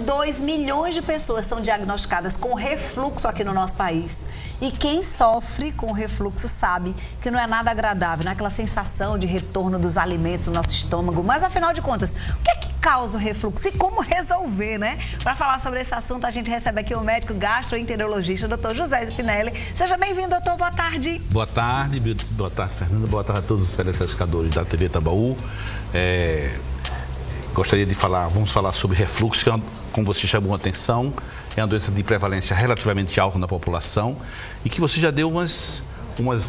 2 milhões de pessoas são diagnosticadas com refluxo aqui no nosso país. E quem sofre com refluxo sabe que não é nada agradável, não é aquela sensação de retorno dos alimentos no nosso estômago. Mas, afinal de contas, o que é que causa o refluxo e como resolver, né? Para falar sobre esse assunto, a gente recebe aqui o médico gastroenterologista, doutor José Spinelli. Seja bem-vindo, doutor. Boa tarde. Boa tarde, Fernanda. Boa tarde a todos os telespectadores da TV Tambaú. Gostaria de vamos falar sobre refluxo, que, como você chamou a atenção, é uma doença de prevalência relativamente alta na população e que você já deu uns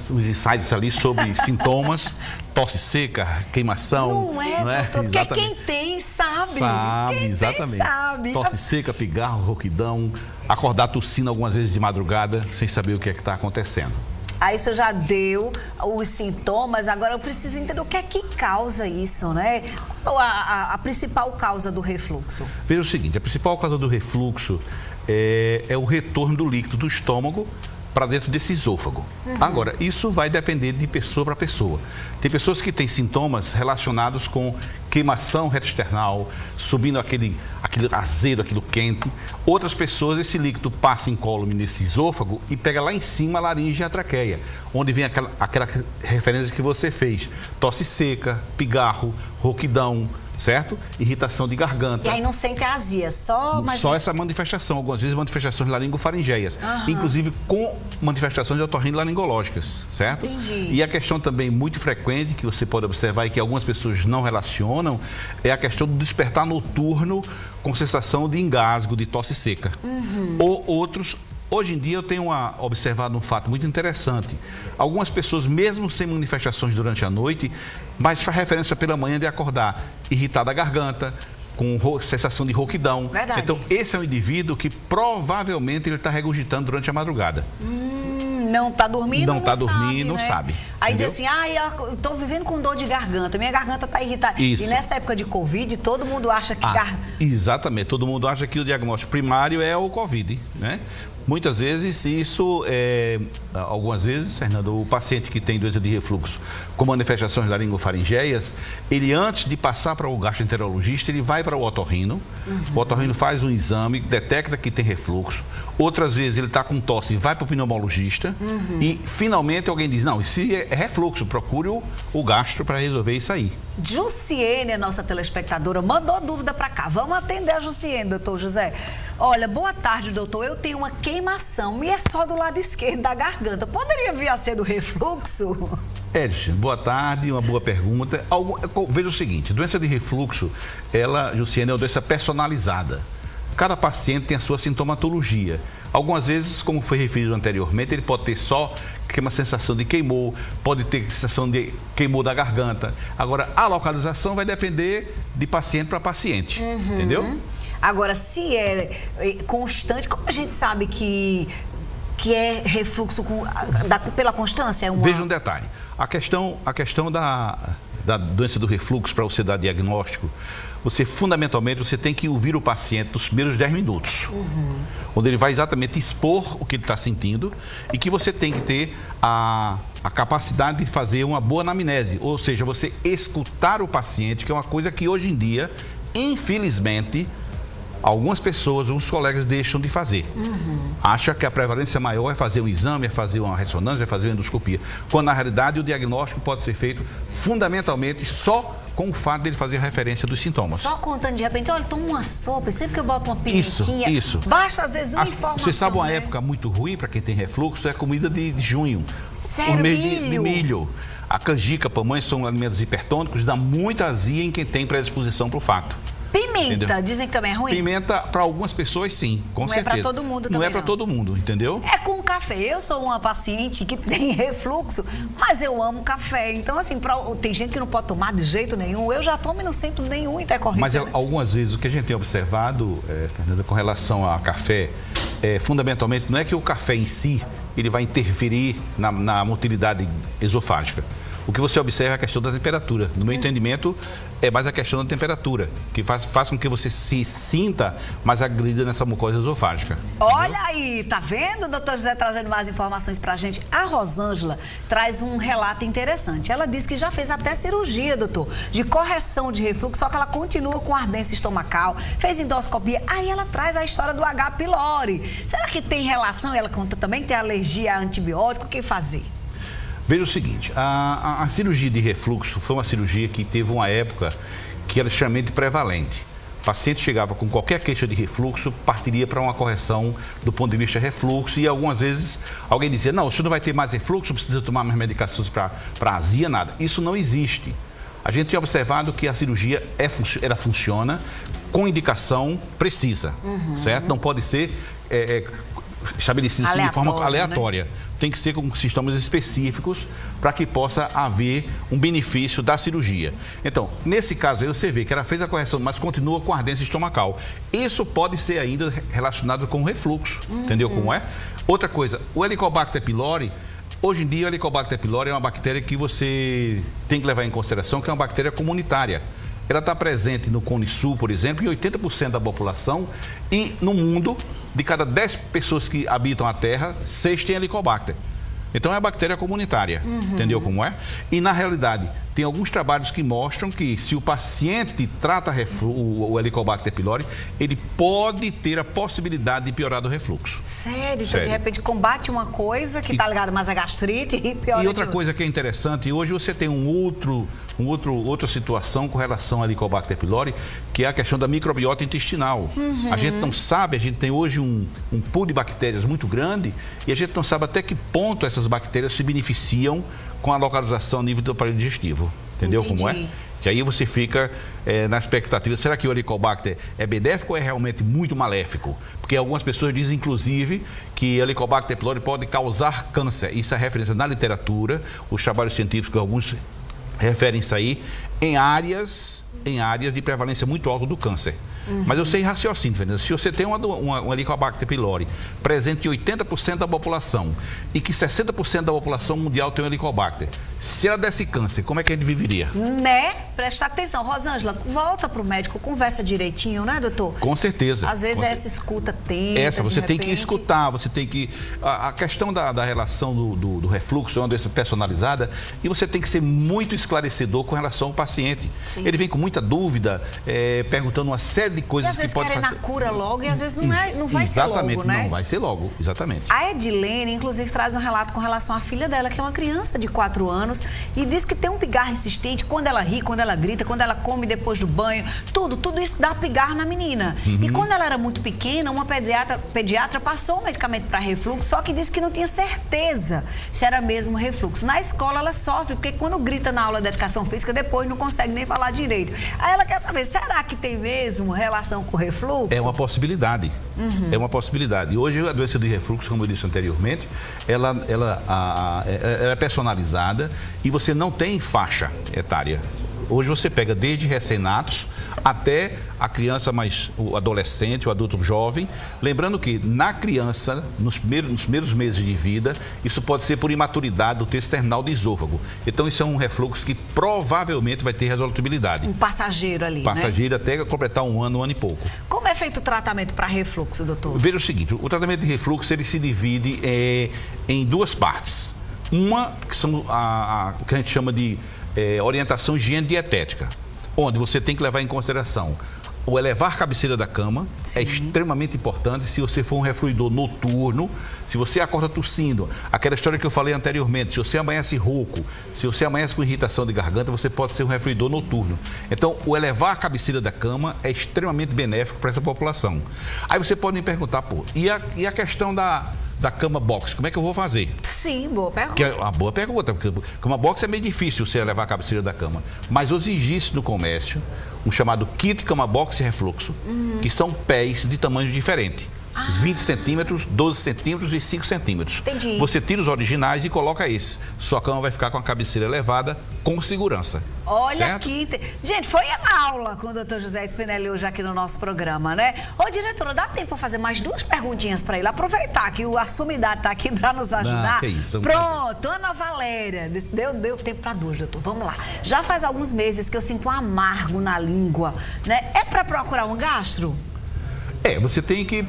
insights ali sobre sintomas, tosse seca, queimação. Não é, doutor? Porque quem tem sabe. Sabe, exatamente. Sabe. Tosse seca, pigarro, rouquidão, acordar tossindo algumas vezes de madrugada sem saber o que é que está acontecendo. Aí o senhor já deu os sintomas, agora eu preciso entender o que é que causa isso, né? Qual a principal causa do refluxo? Veja o seguinte, a principal causa do refluxo é o retorno do líquido do estômago para dentro desse esôfago. Agora, isso vai depender de pessoa para pessoa. Tem pessoas que têm sintomas relacionados com queimação retroesternal, subindo aquele azedo, aquilo quente. Outras pessoas, esse líquido passa incólume nesse esôfago e pega lá em cima a laringe e a traqueia, onde vem aquela referência que você fez. Tosse seca, pigarro, rouquidão, certo? Irritação de garganta. E aí não sente a azia, só essa manifestação, algumas vezes manifestações laringofaringeias, inclusive com manifestações otorrinolaringológicas, certo? Entendi. E a questão também muito frequente, que você pode observar e que algumas pessoas não relacionam, é a questão do despertar noturno com sensação de engasgo, de tosse seca. Ou outros. Hoje em dia eu tenho observado um fato muito interessante. Algumas pessoas, mesmo sem manifestações durante a noite, mas faz referência pela manhã de acordar irritada a garganta, com sensação de rouquidão. Verdade. Então, esse é um indivíduo que provavelmente ele está regurgitando durante a madrugada. Não está dormindo, não está dormindo, não né? sabe. Aí entendeu? diz assim, eu estou vivendo com dor de garganta, minha garganta está irritada. Isso. E nessa época de Covid, todo mundo acha que... Exatamente, todo mundo acha que o diagnóstico primário é o Covid, né? Muitas vezes isso algumas vezes, Fernando, o paciente que tem doença de refluxo com manifestações laringofaringeias, ele antes de passar para o gastroenterologista, ele vai para o otorrino, o otorrino faz um exame, detecta que tem refluxo, outras vezes ele está com tosse e vai para o pneumologista e finalmente alguém diz, não, isso é refluxo, procure o gastro para resolver isso aí. Jussiene, a nossa telespectadora, mandou dúvida para cá. Vamos atender a Jussiene, doutor José. Olha, boa tarde, doutor. Eu tenho uma queimação e é só do lado esquerdo da garganta. Poderia vir a ser do refluxo? Edson, boa tarde, uma boa pergunta. Veja o seguinte, doença de refluxo, Jussiene, é uma doença personalizada. Cada paciente tem a sua sintomatologia. Algumas vezes, como foi referido anteriormente, ele pode ter só uma sensação de queimou, pode ter sensação de queimou da garganta. Agora, a localização vai depender de paciente para paciente, entendeu? Agora, se é constante, como a gente sabe que é refluxo pela constância? Veja um detalhe, a questão da doença do refluxo, para você dar diagnóstico, fundamentalmente, você tem que ouvir o paciente nos primeiros 10 minutos, onde ele vai exatamente expor o que ele está sentindo e que você tem que ter a capacidade de fazer uma boa anamnese, ou seja, você escutar o paciente, que é uma coisa que hoje em dia, infelizmente, algumas pessoas, alguns colegas deixam de fazer. Acha que a prevalência maior é fazer um exame, é fazer uma ressonância, é fazer uma endoscopia. Quando, na realidade, o diagnóstico pode ser feito fundamentalmente só com o fato dele fazer referência dos sintomas. Só contando de repente, olha, toma uma sopa, sempre que eu boto uma pimentinha, isso. baixa às vezes uma informação. Você sabe uma época muito ruim para quem tem refluxo? É a comida de junho. Sério? O mês de milho. A canjica, pamonha são alimentos hipertônicos, dá muita azia em quem tem predisposição para o fato. Pimenta, entendeu? Dizem que também é ruim? Pimenta, para algumas pessoas, sim, com certeza. Não é para todo mundo também, não é para todo mundo, entendeu? É com café. Eu sou uma paciente que tem refluxo, mas eu amo café. Então, assim, tem gente que não pode tomar de jeito nenhum. Eu já tomo e não sinto nenhum intercorrência. Mas algumas vezes o que a gente tem observado, Fernanda, com relação a café, fundamentalmente, não é que o café em si, ele vai interferir na motilidade esofágica. o que você observa é a questão da temperatura. No meu entendimento, é mais a questão da temperatura, que faz com que você se sinta mais agredida nessa mucosa esofágica. Olha aí, tá vendo, doutor José, trazendo mais informações pra gente? A Rosângela traz um relato interessante. Ela disse que já fez até cirurgia, doutor, de correção de refluxo, só que ela continua com ardência estomacal, fez endoscopia. Aí ela traz a história do H. pylori. Será que tem relação? Ela conta também que tem alergia a antibiótico, o que fazer? Veja o seguinte, a cirurgia de refluxo foi uma cirurgia que teve uma época que era extremamente prevalente. O paciente chegava com qualquer queixa de refluxo, partiria para uma correção do ponto de vista refluxo e algumas vezes alguém dizia, não, você não vai ter mais refluxo, precisa tomar mais medicações para azia, nada. Isso não existe. A gente tem observado que a cirurgia ela funciona com indicação precisa, certo? Não pode ser estabelecido de forma aleatória. Né? Tem que ser com sistemas específicos para que possa haver um benefício da cirurgia. Então, nesse caso aí, você vê que ela fez a correção, mas continua com ardência estomacal. Isso pode ser ainda relacionado com refluxo, entendeu como é? Outra coisa, o Helicobacter pylori, hoje em dia o Helicobacter pylori é uma bactéria que você tem que levar em consideração que é uma bactéria comunitária. Ela está presente no Cone Sul, por exemplo, em 80% da população e no mundo, de cada 10 pessoas que habitam a Terra, 6 têm Helicobacter. Então é uma bactéria comunitária, entendeu como é? E na realidade, tem alguns trabalhos que mostram que se o paciente trata o Helicobacter pylori, ele pode ter a possibilidade de piorar do refluxo. Sério? Então, de repente, combate uma coisa que está ligada mais à gastrite e piora. E outra coisa que é interessante, hoje você tem outra situação com relação ao Helicobacter pylori, que é a questão da microbiota intestinal. A gente não sabe, a gente tem hoje um pool de bactérias muito grande e a gente não sabe até que ponto essas bactérias se beneficiam com a localização a nível do aparelho digestivo. Entendeu como é? Que aí você fica na expectativa, será que o Helicobacter é benéfico ou é realmente muito maléfico? Porque algumas pessoas dizem, inclusive, que o Helicobacter pylori pode causar câncer. Isso é referência na literatura, os trabalhos científicos, alguns referem-se aí em áreas de prevalência muito alta do câncer. Mas eu sei raciocínio, Fernanda. Se você tem um Helicobacter pylori presente em 80% da população e que 60% da população mundial tem um Helicobacter, se ela desse câncer, como é que a gente viveria? Né? Presta atenção. Rosângela, volta para o médico, conversa direitinho, né, doutor? Com certeza. Às vezes essa escuta tem. Você tem que escutar, você tem que... A questão da relação do refluxo é uma doença personalizada e você tem que ser muito esclarecedor com relação ao paciente. Sim. Ele vem com muita dúvida, perguntando uma série de coisas que pode fazer. Às vezes querem na cura logo e às vezes não vai ser logo, né? Exatamente, não vai ser logo, exatamente. A Edilene, inclusive, traz um relato com relação à filha dela, que é uma criança de 4 anos, e diz que tem um pigarro insistente quando ela ri, quando ela grita, quando ela come depois do banho, tudo isso dá pigarro na menina. E quando ela era muito pequena, uma pediatra passou um medicamento para refluxo, só que disse que não tinha certeza se era mesmo refluxo. Na escola ela sofre, porque quando grita na aula de educação física, depois não consegue nem falar direito. Aí ela quer saber, será que tem mesmo relação com o refluxo? É uma possibilidade. É uma possibilidade. E hoje a doença de refluxo, como eu disse anteriormente, ela é personalizada e você não tem faixa etária. Hoje você pega desde recém-natos até a criança o adolescente, o adulto jovem. Lembrando que na criança, nos primeiros meses de vida, isso pode ser por imaturidade do texto terminal do esôfago. Então isso é um refluxo que provavelmente vai ter resolutibilidade. Um passageiro ali, passageiro, né? Até completar um ano e pouco. Como é feito o tratamento para refluxo, doutor? Veja o seguinte, o tratamento de refluxo ele se divide em duas partes. Uma que são o que a gente chama de orientação higiene dietética, onde você tem que levar em consideração o elevar a cabeceira da cama. Sim. É extremamente importante. Se você for um refluidor noturno, se você acorda tossindo, aquela história que eu falei anteriormente, se você amanhece rouco, se você amanhece com irritação de garganta, você pode ser um refluidor noturno. Então, o elevar a cabeceira da cama é extremamente benéfico para essa população. Aí você pode me perguntar, e a questão da cama box, como é que eu vou fazer? Sim, boa pergunta. Que é uma boa pergunta, porque cama box é meio difícil você levar a cabeceira da cama. Mas hoje existe no comércio um chamado kit cama box e refluxo, que são pés de tamanhos diferentes. 20 centímetros, 12 centímetros e 5 centímetros. Entendi. Você tira os originais e coloca esses. Sua cama vai ficar com a cabeceira elevada, com segurança. Olha certo? aqui. Gente, foi a aula com o Dr. José Spinelli hoje aqui no nosso programa, né? Ô, diretora, dá tempo para fazer mais 2 perguntinhas para ele? Aproveitar que a sumidade tá aqui para nos ajudar. Que isso, pronto, Ana Valéria. Deu tempo para 2, doutor. Vamos lá. Já faz alguns meses que eu sinto um amargo na língua, né? É para procurar um gastro? Você tem que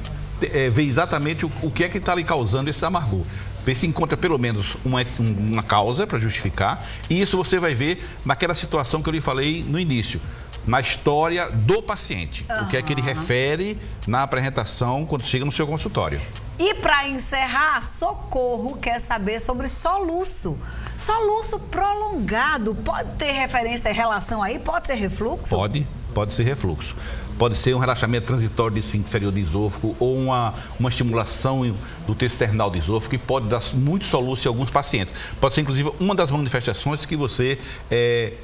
ver exatamente o que é que está lhe causando esse amargor. Ver se encontra pelo menos uma causa para justificar. E isso você vai ver naquela situação que eu lhe falei no início, na história do paciente. O que é que ele refere na apresentação quando chega no seu consultório. E para encerrar, Socorro quer saber sobre soluço. Soluço prolongado pode ter referência em relação aí? Pode ser refluxo? Pode ser refluxo. Pode ser um relaxamento transitório do esfíncter inferior do esôfago ou uma estimulação do terço terminal do esôfago, que pode dar muito soluço em alguns pacientes. Pode ser, inclusive, uma das manifestações que você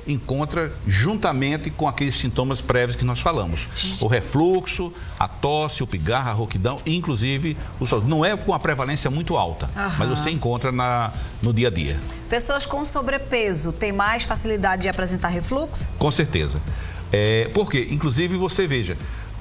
encontra juntamente com aqueles sintomas prévios que nós falamos. O refluxo, a tosse, o pigarro, a rouquidão, e, inclusive, o soluço. Não é com uma prevalência muito alta, mas você encontra no dia a dia. Pessoas com sobrepeso têm mais facilidade de apresentar refluxo? Com certeza. Porque, inclusive, você veja,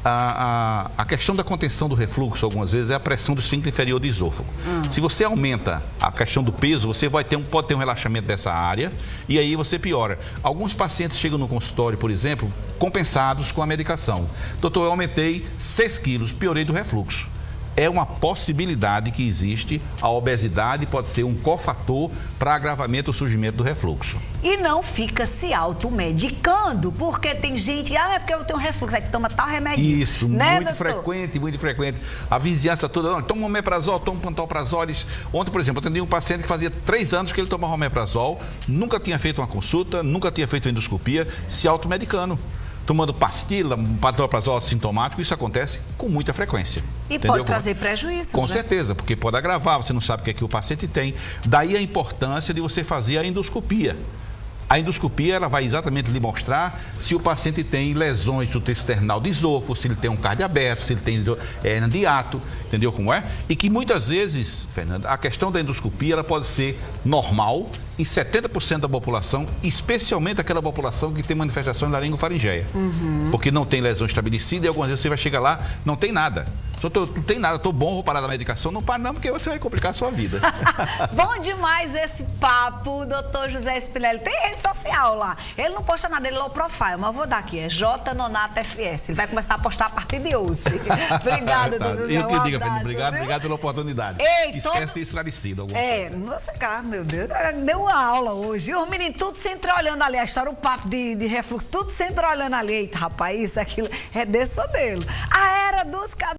a questão da contenção do refluxo, algumas vezes, é a pressão do esfíncter inferior do esôfago. Se você aumenta a questão do peso, você pode ter um relaxamento dessa área e aí você piora. Alguns pacientes chegam no consultório, por exemplo, compensados com a medicação. Doutor, eu aumentei 6 quilos, piorei do refluxo. É uma possibilidade que existe, a obesidade pode ser um cofator para agravamento ou surgimento do refluxo. E não fica se automedicando, porque tem gente que, é porque eu tenho refluxo, aí toma tal remédio. Isso, né, muito frequente, muito frequente. A vizinhança toda, não, toma um omeprazol, toma um pantoprazol. Ontem, por exemplo, eu atendi um paciente que fazia 3 anos que ele tomava omeprazol, nunca tinha feito uma consulta, nunca tinha feito uma endoscopia, se automedicando. Tomando pastilha, pantoprazol sintomático, isso acontece com muita frequência. E pode trazer prejuízo. Com certeza, porque pode agravar, você não sabe o que é que o paciente tem. Daí a importância de você fazer a endoscopia. A endoscopia, ela vai exatamente lhe mostrar se o paciente tem lesões do terço terminal do esôfago, se ele tem um cardio aberto, se ele tem hernia de hiato, entendeu como é? E que muitas vezes, Fernanda, a questão da endoscopia, ela pode ser normal em 70% da população, especialmente aquela população que tem manifestações laringofaringeia. Porque não tem lesão estabelecida e algumas vezes você vai chegar lá, não tem nada. Não tem nada, estou bom, vou parar da medicação. Não para não, porque você vai complicar a sua vida. Bom demais esse papo, doutor José Spinelli. Tem rede social lá. Ele não posta nada, ele é low profile, mas eu vou dar aqui, é J Nonato FS. Ele vai começar a postar a partir de hoje. Obrigada, doutor José. Eu que digo, Fernando, obrigado pela oportunidade. Esquece de ter esclarecido alguma coisa. Você, cara, meu Deus, deu uma aula hoje. Os meninos tudo se entreolhando ali, a história, o papo de refluxo, tudo se entreolhando ali. Eita, rapaz, isso, aquilo, é desse modelo. A era dos cabelos.